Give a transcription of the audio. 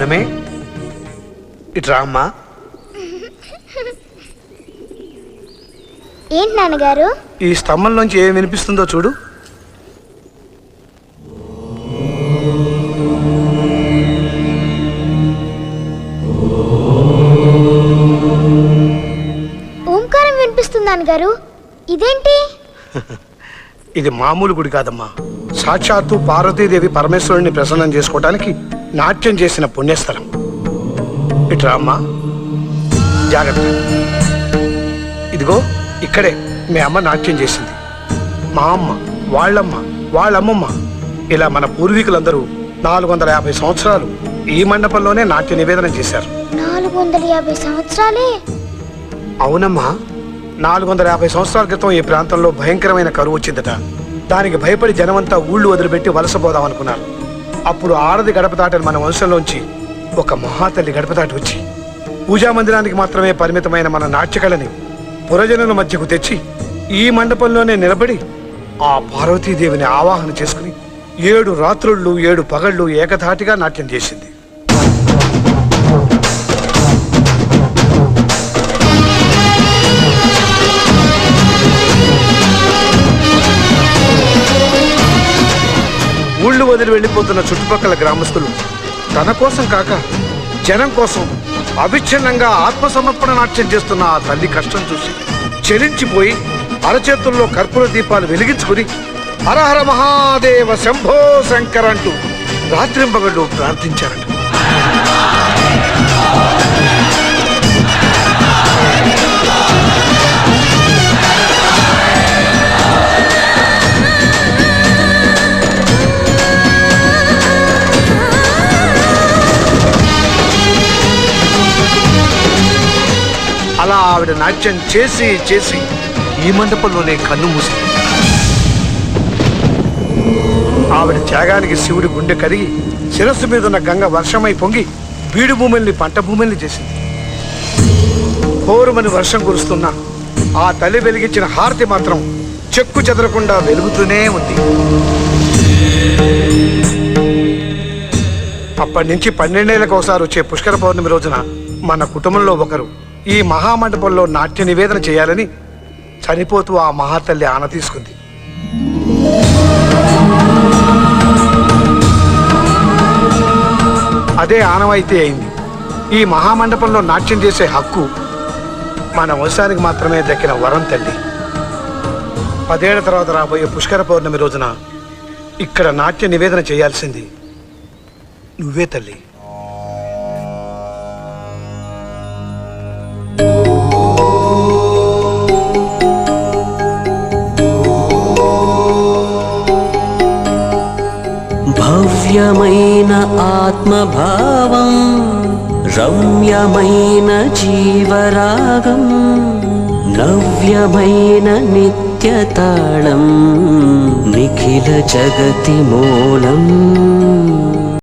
పౌర్ణమే ఇట్రా అమ్మా. ఏంటి నాన్నగారు? ఈ స్తంభం నుంచి ఏం వినిపిస్తుందో చూడు. ఓంకారం వినిపిస్తుంది నాన్నగారు. ఇదేంటి? ఇది మామూలు గుడి కాదమ్మా. సాక్షాత్తు పార్వతీదేవి పరమేశ్వరుని ప్రసన్నం చేసుకోవడానికి నాట్యం చేసిన పుణ్యస్థలం. ఇట్రా అమ్మా, జాగ్రత్త. ఇదిగో ఇక్కడే మీ అమ్మ నాట్యం చేసింది. మా అమ్మ, వాళ్ళమ్మ, వాళ్ళమ్మమ్మ, ఇలా మన పూర్వీకులందరూ 450 సంవత్సరాలు ఈ మండపంలోనే నాట్య నివేదన చేశారు. 450 సంవత్సరాలే? అవునమ్మా, 450 సంవత్సరాల క్రితం ఈ ప్రాంతంలో భయంకరమైన కరువు వచ్చిందట. దానికి భయపడి జనమంతా ఊళ్ళు వదిలిపెట్టి వలసపోదామనుకున్నారు. అప్పుడు ఆడది గడప దాటని మన వంశంలోంచి ఒక మహాతల్లి గడప దాటి వచ్చి పూజా మందిరానికి మాత్రమే పరిమితమైన మన నాట్యకళని పురజనుల మధ్యకు తెచ్చి ఈ మండపంలోనే నిలబడి ఆ పార్వతీదేవిని ఆవాహన చేసుకుని 7 రాత్రుళ్ళు 7 పగళ్ళు ఏకధాటిగా నాట్యం చేసింది. ఊళ్ళు వదిలి వెళ్ళిపోతున్న చుట్టుపక్కల గ్రామస్తులు తన కోసం కాక జనం కోసం అవిచ్ఛిన్నంగా ఆత్మసమర్పణ నాట్యం చేస్తున్న ఆ తల్లి కష్టం చూసి చెలించిపోయి అరచేతుల్లో కర్పూర దీపాలు వెలిగించుకుని హరహర మహాదేవ శంభో శంకర్ అంటూ రాత్రింపగళ్ళు ప్రార్థించారట. అలా ఆవిడ నాట్యం చేసి చేసి ఈ మండపంలోనే కన్ను మూసింది. ఆవిడ త్యాగానికి శివుడి గుండె కరిగి శిరస్సు మీద ఉన్న గంగ వర్షమై పొంగి బీడు భూముల్ని పంట భూముల్ని చేసింది. హోరుమని వర్షం కురుస్తున్నా ఆ తల్లి వెలిగించిన హారతి మాత్రం చెక్కు చెదరకుండా వెలుగుతూనే ఉంది. అప్పటి నుంచి 12 ఏళ్లకు ఒకసారి వచ్చే పుష్కర పౌర్ణమి రోజున మన కుటుంబంలో ఒకరు ఈ మహామండపంలో నాట్య నివేదన చేయాలని చనిపోతూ ఆ మహాతల్లి ఆన తీసుకుంది. అదే ఆనవాయితీ అయింది. ఈ మహామండపంలో నాట్యం చేసే హక్కు మన వంశానికి మాత్రమే దక్కిన వరం తల్లి. 10 ఏళ్ల తర్వాత రాబోయే పుష్కర పౌర్ణమి రోజున ఇక్కడ నాట్య నివేదన చేయాల్సింది నువ్వే తల్లి. భవ్యమైన ఆత్మభావం, రమ్యమైన జీవరాగం, నవ్యమైన నిత్యతాళం, నిఖిల జగతి మూలం.